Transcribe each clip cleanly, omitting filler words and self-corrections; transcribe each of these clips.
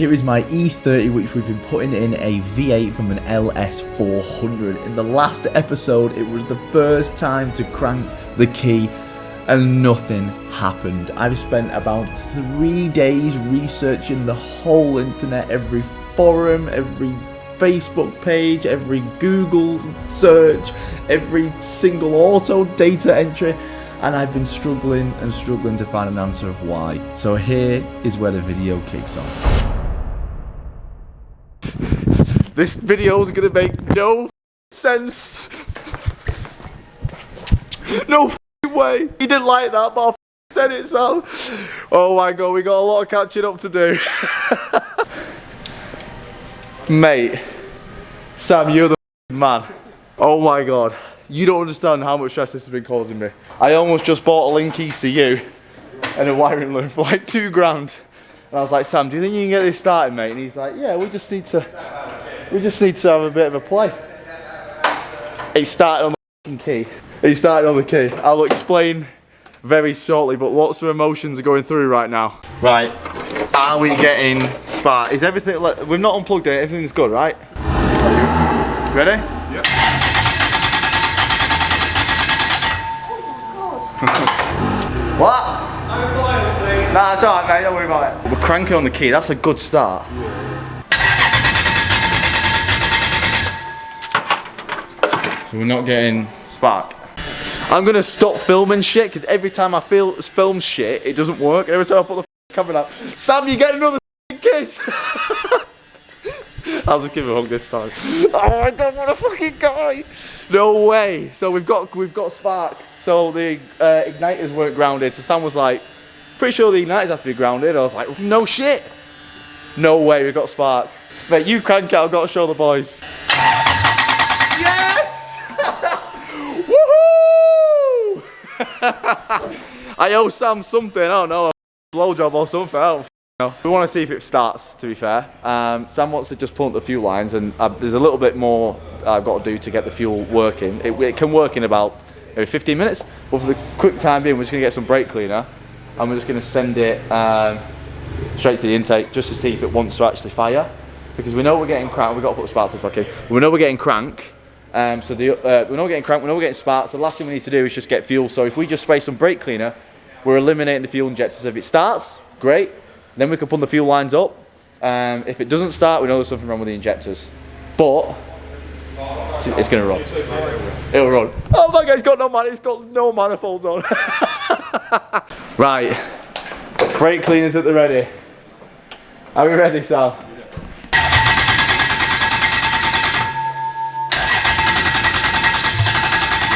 here is my E30, which we've been putting in a V8 from an LS400. In the last episode, it was the first time to crank the key and nothing happened. I've spent about 3 days researching the whole internet, every forum, every Facebook page, every Google search, every single auto data entry, and I've been struggling to find an answer of why. So here is where the video kicks off. This video is gonna make no sense. No way. He didn't like that, but I said it, so. Oh my god, we got a lot of catching up to do. Mate, Sam, you're the man. Oh my god. You don't understand how much stress this has been causing me. I almost just bought a Link ECU and a wiring loom for like £2 grand. And I was like, Sam, do you think you can get this started, mate? And he's like, yeah, we just need to have a bit of a play. It started on the key. It started on the key. I'll explain very shortly, but lots of emotions are going through right now. Right, are we getting spark? Is everything, like, we've not unplugged it, everything's good, right? Ready? Yep. What? Nah, it's alright, mate, don't worry about it. We're cranking on the key, that's a good start. So we're not getting spark. I'm gonna stop filming shit, because every time I film shit, it doesn't work. Every time I put the camera up, Sam, you get another kiss. I'll just give him a hug this time. Oh, I don't want a fucking guy. No way. So we've got spark. So the igniters weren't grounded. So Sam was like, pretty sure the igniters have to be grounded. I was like, no shit. No way, we've got spark. Mate, you crank it, I've got to show the boys. Yes! Woohoo! I owe Sam something, I don't know, a blowjob or something, I don't know. We want to see if it starts, to be fair. Sam wants to just pump the fuel lines, and there's a little bit more I've got to do to get the fuel working. It can work in about maybe 15 minutes, but for the quick time being, we're just going to get some brake cleaner, and we're just going to send it straight to the intake, just to see if it wants to actually fire. Because we know we're getting crank, we've got to put the spark plug back in. We know we're getting crank, we know we're getting crank, we know we're getting spark, so the last thing we need to do is just get fuel. So if we just spray some brake cleaner, we're eliminating the fuel injectors. If it starts, great, then we can put the fuel lines up. If it doesn't start, we know there's something wrong with the injectors. But it's gonna run. It'll run. Oh my god, it's got no manifolds on. Right, brake cleaners at the ready. Are we ready, Sam?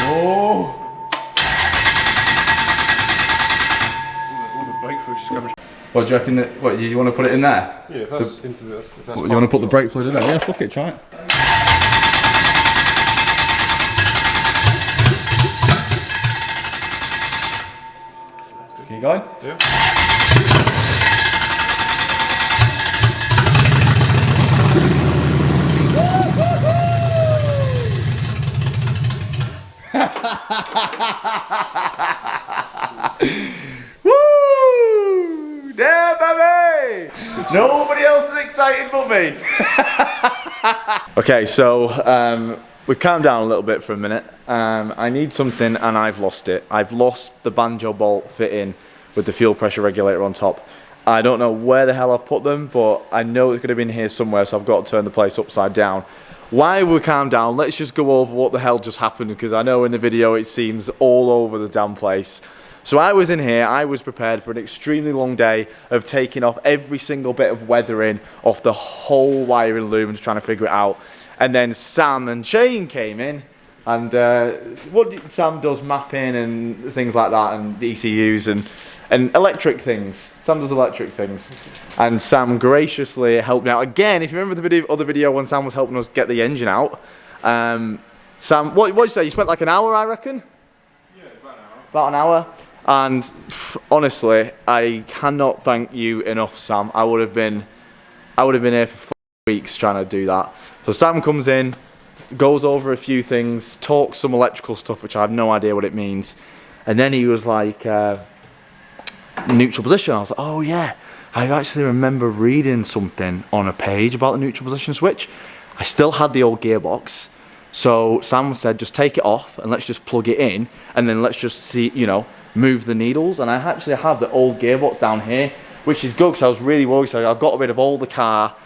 Oh! What do you reckon that? What, do you want to put it in there? Yeah, if that's into this. If that's you want to put the brake fluid in there? Yeah, fuck it, try it. Keep going? Yeah. Woo! Yeah, baby! Nobody else is excited but me. Okay, so we've calmed down a little bit for a minute. I need something and I've lost it. I've lost the banjo bolt fitting with the fuel pressure regulator on top. I don't know where the hell I've put them, but I know it's going to be in here somewhere, so I've got to turn the place upside down. While we calm down, let's just go over what the hell just happened, because I know in the video it seems all over the damn place. So I was in here, I was prepared for an extremely long day of taking off every single bit of weathering off the whole wiring loom and just trying to figure it out. And then Sam and Shane came in, and Sam does mapping and things like that, and ECUs and electric things. Sam does electric things. And Sam graciously helped me out. Again, if you remember the other video when Sam was helping us get the engine out, Sam, what did you say? You spent like an hour, I reckon? Yeah, about an hour. About an hour. And honestly, I cannot thank you enough, Sam. I would have been here for 4 weeks trying to do that. So Sam comes in, goes over a few things, talks some electrical stuff, which I have no idea what it means. And then he was like, neutral position. I was like, oh yeah, I actually remember reading something on a page about the neutral position switch. I still had the old gearbox. So Sam said, just take it off and let's just plug it in. And then let's just see, you know, move the needles. And I actually have the old gearbox down here, which is good because I was really worried. So I got rid of all the car.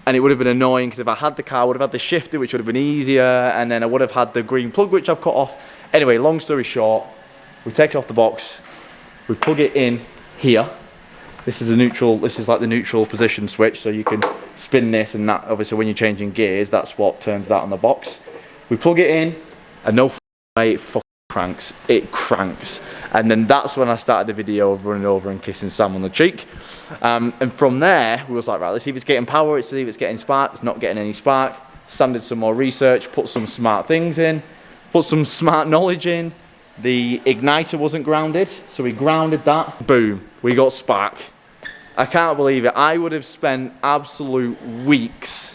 And it would have been annoying because if I had the car, I would have had the shifter, which would have been easier. And then I would have had the green plug, which I've cut off. Anyway, long story short, we take it off the box. We plug it in here. This is a neutral, this is like the neutral position switch. So you can spin this and that. Obviously, when you're changing gears, that's what turns that on the box. We plug it in and no way it fucking cranks. It cranks. And then that's when I started the video of running over and kissing Sam on the cheek. And from there, we was like, right, let's see if it's getting power, let's see if it's getting spark. It's not getting any spark. Sam did some more research, put some smart things in, put some smart knowledge in. The igniter wasn't grounded, so we grounded that. Boom, we got spark. I can't believe it. I would have spent absolute weeks,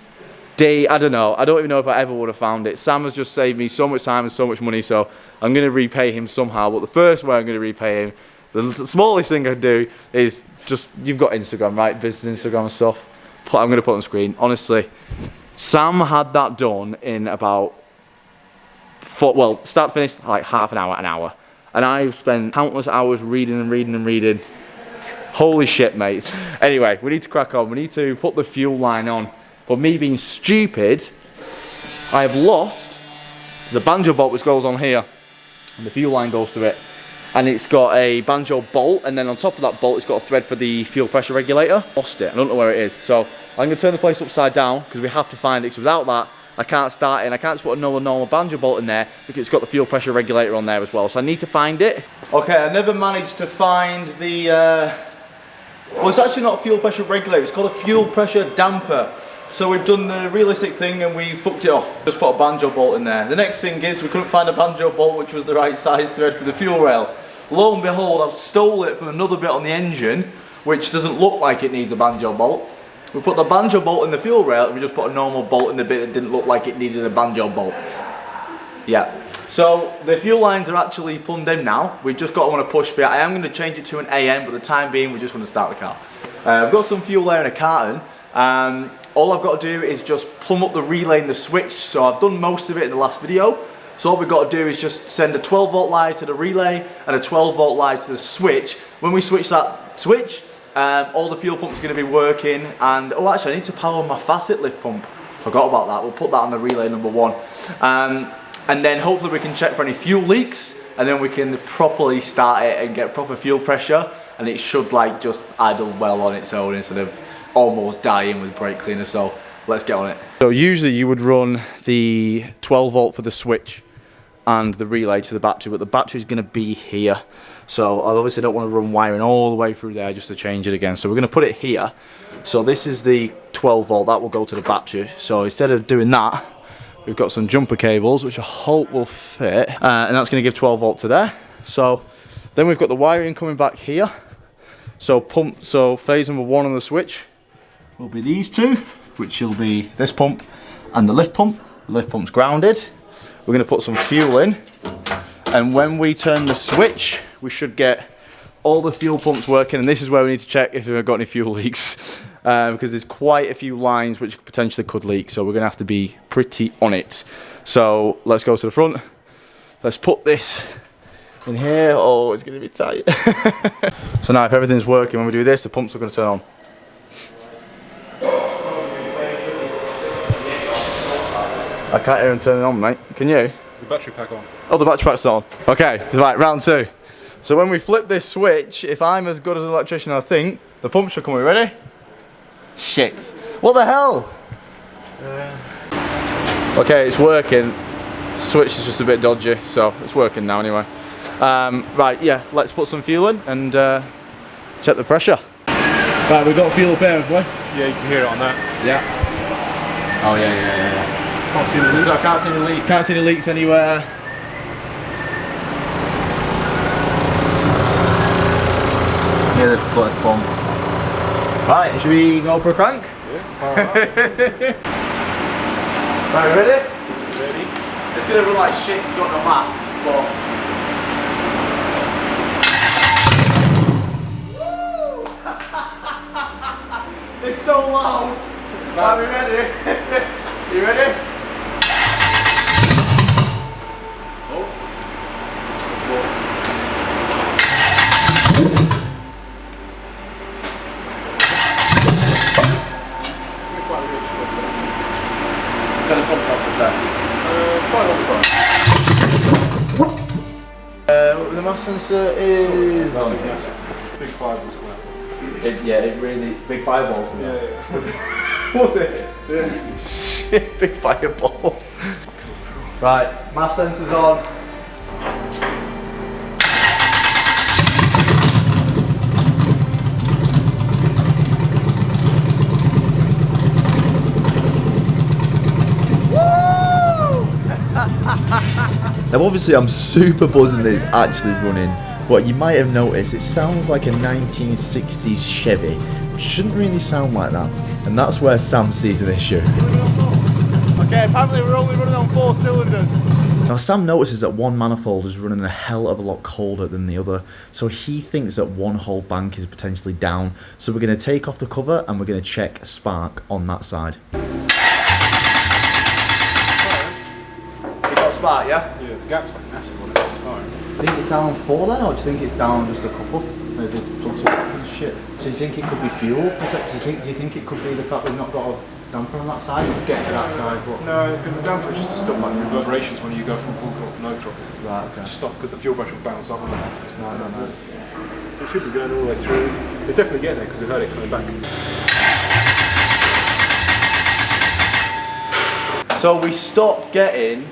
I don't know. I don't even know if I ever would have found it. Sam has just saved me so much time and so much money, so I'm going to repay him somehow. But the first way I'm going to repay him, the smallest thing I do is just, you've got Instagram, right? Business Instagram and stuff. I'm going to put on screen. Honestly, Sam had that done in about, well, start to finish, like half an hour. And I've spent countless hours reading and reading and reading. Holy shit, mates. Anyway, we need to crack on. We need to put the fuel line on. But me being stupid, I have lost, there's a banjo bolt which goes on here, and the fuel line goes to it. And it's got a banjo bolt, and then on top of that bolt, it's got a thread for the fuel pressure regulator. Lost it, I don't know where it is. So I'm going to turn the place upside down, because we have to find it, because without that, I can't start it, and I can't just put another normal banjo bolt in there, because it's got the fuel pressure regulator on there as well. So I need to find it. Okay, I never managed to find the, well, it's actually not a fuel pressure regulator, it's called a fuel pressure damper. So we've done the realistic thing and we fucked it off. Just put a banjo bolt in there. The next thing is we couldn't find a banjo bolt which was the right size thread for the fuel rail. Lo and behold, I've stole it from another bit on the engine which doesn't look like it needs a banjo bolt. We put the banjo bolt in the fuel rail and we just put a normal bolt in the bit that didn't look like it needed a banjo bolt. Yeah. So the fuel lines are actually plumbed in now. We've just got to want to push for it. I am going to change it to an AM, but the time being we just want to start the car. I've got some fuel there in a carton. All I've got to do is just plumb up the relay and the switch. So I've done most of it in the last video. So all we've got to do is just send a 12 volt line to the relay and a 12 volt line to the switch. When we switch that switch, all the fuel pumps are going to be working. And oh, actually I need to power my facet lift pump. Forgot about that. We'll put that on the relay number 1. And then hopefully we can check for any fuel leaks, and then we can properly start it and get proper fuel pressure, and it should like just idle well on its own instead of almost dying with brake cleaner. So let's get on it. So usually you would run the 12 volt for the switch and the relay to the battery, but the battery is going to be here. So I obviously don't want to run wiring all the way through there just to change it again. So we're going to put it here. So this is the 12 volt, that will go to the battery. So instead of doing that, we've got some jumper cables, which I hope will fit. And that's going to give 12 volt to there. So then we've got the wiring coming back here. So phase number 1 on the switch will be these two, which will be this pump and the lift pump. The lift pump's grounded. We're going to put some fuel in. And when we turn the switch, we should get all the fuel pumps working. And this is where we need to check if we've got any fuel leaks. Because there's quite a few lines which potentially could leak, so we're going to have to be pretty on it. So let's go to the front. Let's put this in here. Oh, it's going to be tight. So now if everything's working, when we do this, the pumps are going to turn on. I can't hear them turning on, mate. Can you? Is the battery pack on? Oh, the battery pack's on. Okay, right, round 2. So when we flip this switch, if I'm as good as an electrician, I think, the pump should come in. Ready? Shit. What the hell? Okay, it's working. Switch is just a bit dodgy, so it's working now anyway. Right, yeah, let's put some fuel in and check the pressure. Right, we've got fuel up here, haven't we? Yeah, you can hear it on that. Yeah. Oh yeah. Can't see the leaks. So I can't see any leaks. Can't see any leaks anywhere. Near the foot pump. Right, should we go for a crank? Yeah. Right, ready? Ready? It's gonna run like shit, it's got no map, but so loud. Are we ready? You ready? Oh. Turn the pump off for a sec. Quite on the front. The mass sensor is... Big fireball square. It really... Big fireball. Yeah. Was it? Yeah. Shit, big fireball. Right, mass sensors on. Now obviously I'm super buzzing that it's actually running, but you might have noticed it sounds like a 1960s Chevy, which shouldn't really sound like that, and that's where Sam sees an issue. Okay, apparently we're only running on 4 cylinders. Now Sam notices that one manifold is running a hell of a lot colder than the other, so he thinks that one whole bank is potentially down, so we're going to take off the cover and we're going to check spark on that side. You got spark, yeah? Yeah, the gap's like massive on it, it's fine. Do you think it's down 4 then, or do you think it's down just a couple? Maybe plugs up and shit. So do you think it could be fuel? Do you think it could be the fact we've not got a damper on that side? It's getting to that side, but... No, because the damper is just to stop like reverberations when you go from full throttle to no throttle. Right, okay. Just stop because the fuel pressure will bounce off on that. No. It should be going all the way through. It's definitely getting there because we've heard it coming back. So we stopped getting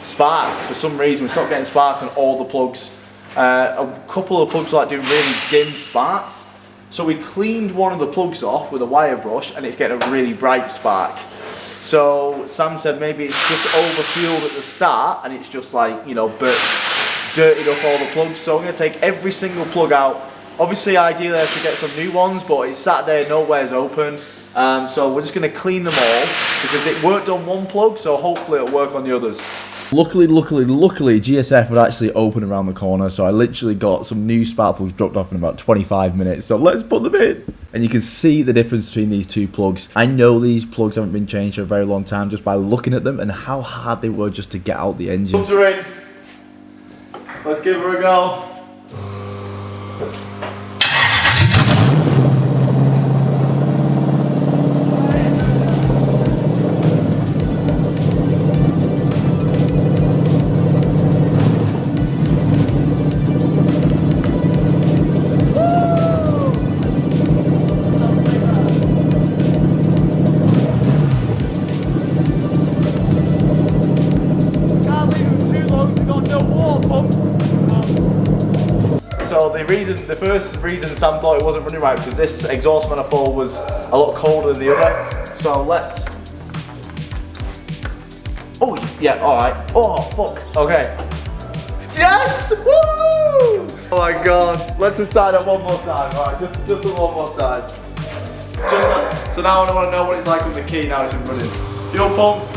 spark for some reason. We stopped getting spark on all the plugs. A couple of plugs were like doing really dim sparks. So we cleaned one of the plugs off with a wire brush and it's getting a really bright spark. So Sam said maybe it's just overfueled at the start and it's just like, you know, dirtied up all the plugs. So we're going to take every single plug out. Obviously ideally I should get some new ones, but it's Saturday, nowhere's open. So we're just going to clean them all because it worked on one plug, so hopefully it'll work on the others. Luckily, GSF would actually open around the corner, so I literally got some new spark plugs dropped off in about 25 minutes, so let's put them in. And you can see the difference between these two plugs. I know these plugs haven't been changed for a very long time just by looking at them and how hard they were just to get out the engine. Plugs are in. Let's give her a go. So the first reason Sam thought it wasn't running right because this exhaust manifold was a lot colder than the other. So let's... Oh, yeah, alright. Oh, fuck. Okay. Yes! Woo! Oh my god. Let's just start it one more time. Alright, just one more time. So now I want to know what it's like with the key now it's been running. Fuel pump.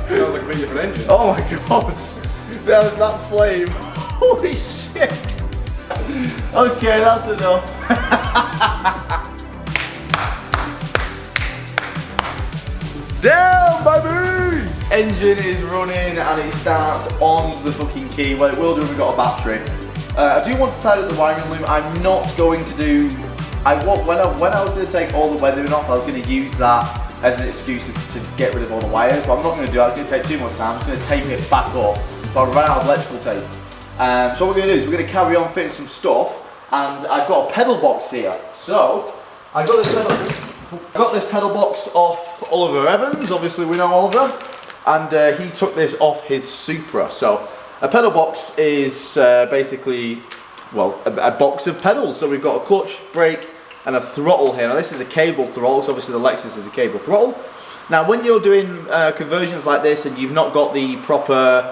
Sounds like a bit different engine. Oh my god, that flame, holy shit. Okay, that's enough. Down, baby! Engine is running and it starts on the fucking key. Well, it will do if we've got a battery. I do want to tidy up the wiring loom. I'm not going to do... when I was going to take all the weathering off, I was going to use that as an excuse to get rid of all the wires, but I'm not going to do that. It's going to take too much time. I'm just going to tape it back up, but I've run out of electrical tape. So what we're going to do is we're going to carry on fitting some stuff, and I've got a pedal box here. So I got this pedal box off Oliver Evans. Obviously we know Oliver, and he took this off his Supra. So a pedal box is basically, well, a box of pedals. So we've got a clutch, brake, and a throttle here. Now this is a cable throttle, so obviously the Lexus is a cable throttle. Now when you're doing conversions like this and you've not got the proper,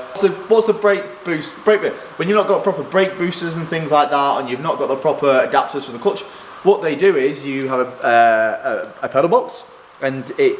what's the brake boost, when you've not got proper brake boosters and things like that, and you've not got the proper adapters for the clutch, what they do is you have a pedal box, and it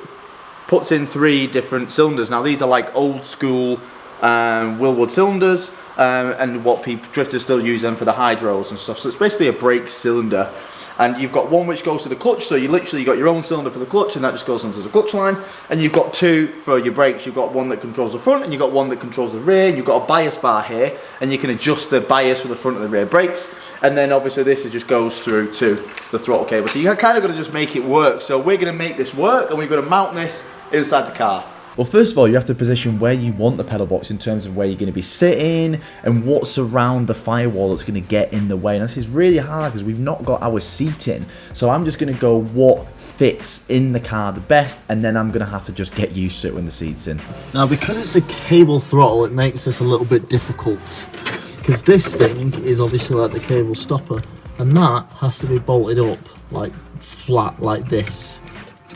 puts in 3 different cylinders. Now these are like old school Wilwood cylinders, and what drifters still use them for the hydros and stuff. So it's basically a brake cylinder, and you've got one which goes to the clutch, so you literally got your own cylinder for the clutch, and that just goes onto the clutch line. And you've got 2 for your brakes. You've got one that controls the front, and you've got one that controls the rear, and you've got a bias bar here, and you can adjust the bias for the front and the rear brakes. And then obviously this just goes through to the throttle cable. So you kind of got to just make it work. So we're going to make this work, and we're going to mount this inside the car. Well, first of all, you have to position where you want the pedal box in terms of where you're going to be sitting and what's around the firewall that's going to get in the way. And this is really hard because we've not got our seating. So I'm just going to go what fits in the car the best, and then I'm going to have to just get used to it when the seat's in. Now, because it's a cable throttle, it makes this a little bit difficult, because this thing is obviously like the cable stopper, and that has to be bolted up like flat like this.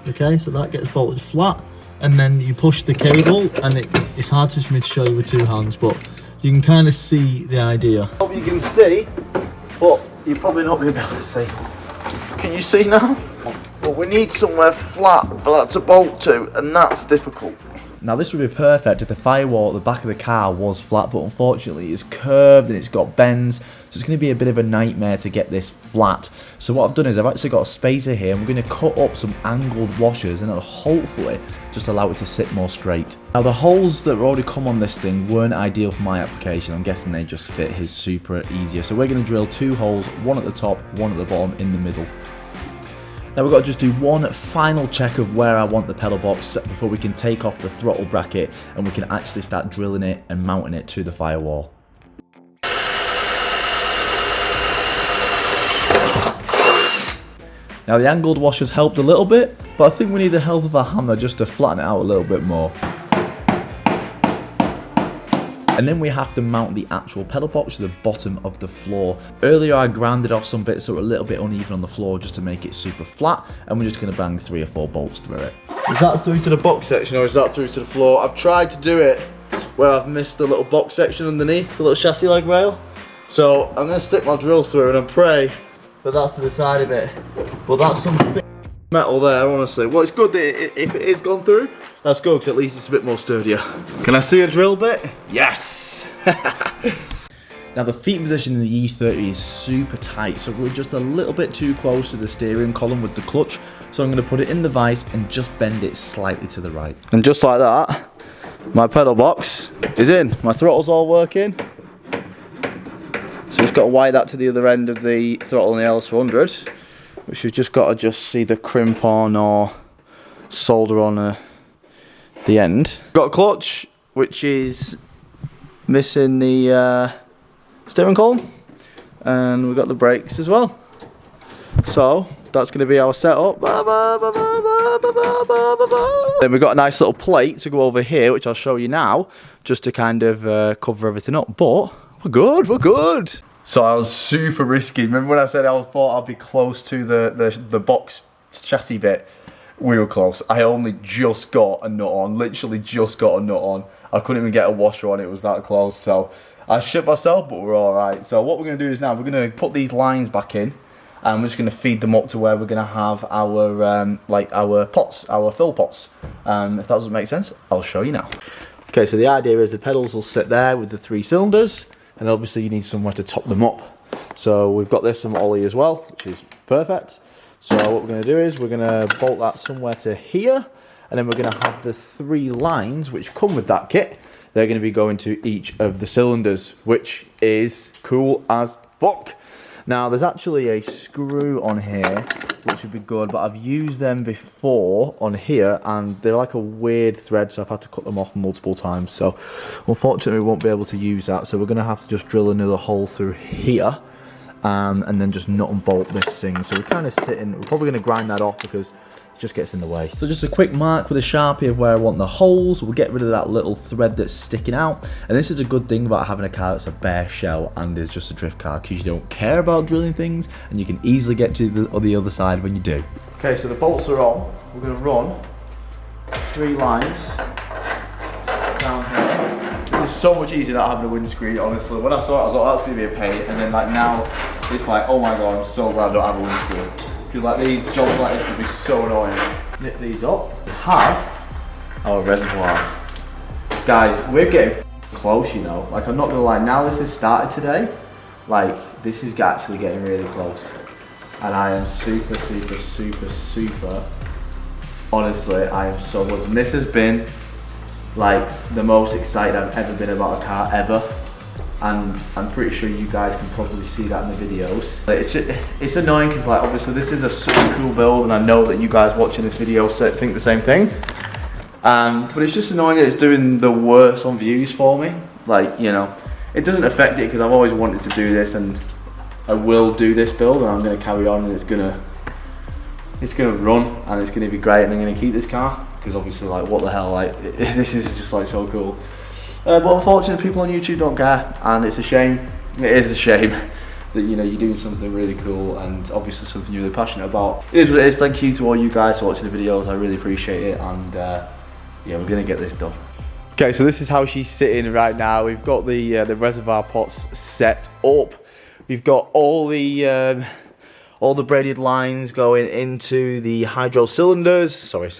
Okay, so that gets bolted flat, and then you push the cable, and it's hard for me to show you with 2 hands, but you can kind of see the idea. Hope you can see, but you're probably not going to be able to see. Can you see now? But we need somewhere flat for that to bolt to, and that's difficult. Now this would be perfect if the firewall at the back of the car was flat, but unfortunately it's curved and it's got bends, so it's going to be a bit of a nightmare to get this flat. So what I've done is I've actually got a spacer here, and we're going to cut up some angled washers, and it'll hopefully just allow it to sit more straight. Now the holes that already come on this thing weren't ideal for my application. I'm guessing they just fit his Supra easier. So we're going to drill 2 holes, one at the top, one at the bottom, in the middle. Now we've got to just do one final check of where I want the pedal box before we can take off the throttle bracket and we can actually start drilling it and mounting it to the firewall. Now the angled washers helped a little bit, but I think we need the help of a hammer just to flatten it out a little bit more. And then we have to mount the actual pedal box to the bottom of the floor. Earlier I grounded off some bits that were a little bit uneven on the floor just to make it super flat, and we're just going to bang 3 or 4 bolts through it. Is that through to the box section, or is that through to the floor? I've tried to do it where I've missed the little box section underneath, the little chassis leg rail. So I'm going to stick my drill through and pray that that's to the side of it. But that's some thick metal there, honestly. Well, it's good that if it is gone through, that's good, because at least it's a bit more sturdier. Can I see a drill bit? Yes! Now the feet position in the E30 is super tight, so we're just a little bit too close to the steering column with the clutch. So I'm going to put it in the vise and just bend it slightly to the right. And just like that, my pedal box is in. My throttle's all working. So just got to wire that to the other end of the throttle in the LS400, which you've just got to just see the crimp on or solder on the end. Got a clutch which is missing the steering column, and we've got the brakes as well. So that's going to be our setup. Then we've got a nice little plate to go over here, which I'll show you now, just to kind of cover everything up. But we're good, we're good. So I was super risky. Remember when I said I thought I'd be close to the box chassis bit? We were close. I only just got a nut on, literally just got a nut on. I couldn't even get a washer on, it was that close. So I shit myself, but we're all right. So what we're gonna do is now we're gonna put these lines back in, and we're just gonna feed them up to where we're gonna have our like our pots, our fill pots. If that doesn't make sense, I'll show you now. Okay, so the idea is the pedals will sit there with the 3 cylinders, and obviously you need somewhere to top them up. So we've got this from Ollie as well, which is perfect. So what we're going to do is we're going to bolt that somewhere to here, and then we're going to have the 3 lines which come with that kit. They're going to be going to each of the cylinders, which is cool as fuck. Now there's actually a screw on here which would be good, but I've used them before on here and they're like a weird thread, so I've had to cut them off multiple times. So unfortunately we won't be able to use that, so we're going to have to just drill another hole through here. And then just nut and bolt this thing. So we're kind of sitting, we're probably going to grind that off because just gets in the way. So just a quick mark with a Sharpie of where I want the holes. We'll get rid of that little thread that's sticking out. And this is a good thing about having a car that's a bare shell and is just a drift car, because you don't care about drilling things and you can easily get to the other side when you do. Okay, so the bolts are on. We're going to run 3 lines down here. This is so much easier not having a windscreen, honestly. When I saw it, I was like, that's going to be a pain. And then like now, it's like, oh my god, I'm so glad I don't have a windscreen. Because like these jobs like this would be so annoying. Nip these up. We have our reservoirs. Guys, we're getting close, you know. Like, I'm not going to lie, now this has started today, like, this is actually getting really close. And I am super, honestly, I am so buzzed. And this has been like the most excited I've ever been about a car ever. And I'm pretty sure you guys can probably see that in the videos. It's annoying because like obviously this is a super cool build and I know that you guys watching this video think the same thing. But it's just annoying that it's doing the worst on views for me. Like, you know, it doesn't affect it because I've always wanted to do this and I will do this build and I'm going to carry on and it's gonna run and it's going to be great and I'm going to keep this car because obviously like what the hell, like this is just like so cool. But unfortunately people on YouTube don't care and it's a shame. It is a shame that, you know, you're doing something really cool and obviously something you're really passionate about. It is what it is. Thank you to all you guys for watching the videos. I really appreciate it and yeah, we're going to get this done. Okay, so this is how she's sitting right now. We've got the reservoir pots set up. We've got all the braided lines going into the hydro cylinders. Sorry,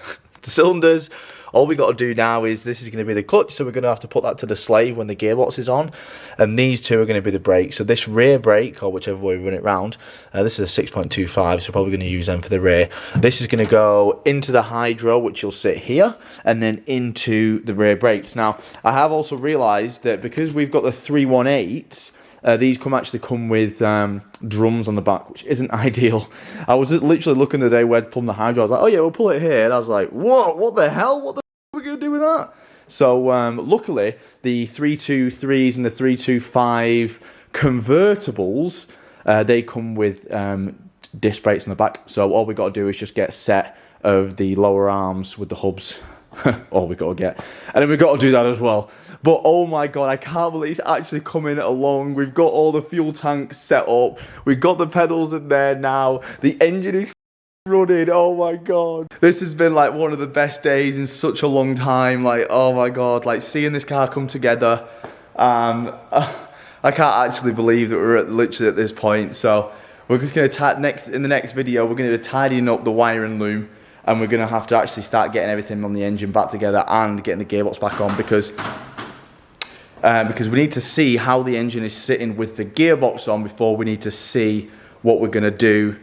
the cylinders. All we got to do now is this is going to be the clutch, so we're going to have to put that to the slave when the gearbox is on, and these two are going to be the brakes. So this rear brake, or whichever way we run it round, this is a 6.25, so we're probably going to use them for the rear. This is going to go into the hydro, which will sit here, and then into the rear brakes. Now, I have also realised that because we've got the 318s, these actually come with drums on the back, which isn't ideal. I was just literally looking the day where to plumb the hydro. I was like, oh yeah, we'll pull it here. And I was like, whoa, what the hell? What the are we going to do with that? So luckily, the 323s and the 325 convertibles, they come with disc brakes on the back. So all we got to do is just get a set of the lower arms with the hubs. All we got to get. And then we've got to do that as well. But oh my god, I can't believe it's actually coming along. We've got all the fuel tanks set up. We've got the pedals in there now. The engine is running. Oh my god. This has been like one of the best days in such a long time. Like, oh my god, like seeing this car come together. I can't actually believe that we're literally at this point. So we're just going to in the next video, we're going to be tidying up the wiring loom. And we're going to have to actually start getting everything on the engine back together and getting the gearbox back on because we need to see how the engine is sitting with the gearbox on before we need to see what we're going to do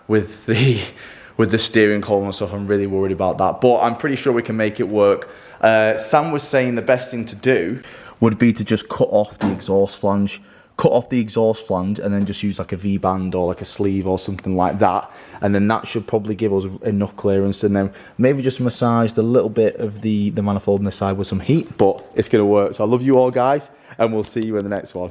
with the steering column and stuff. I'm really worried about that, but I'm pretty sure we can make it work. Sam was saying the best thing to do would be to just cut off the exhaust flange and then just use like a V-band or like a sleeve or something like that, and then that should probably give us enough clearance, and then maybe just massage the little bit of the manifold on the side with some heat, but it's going to work. So I love you all guys and we'll see you in the next one.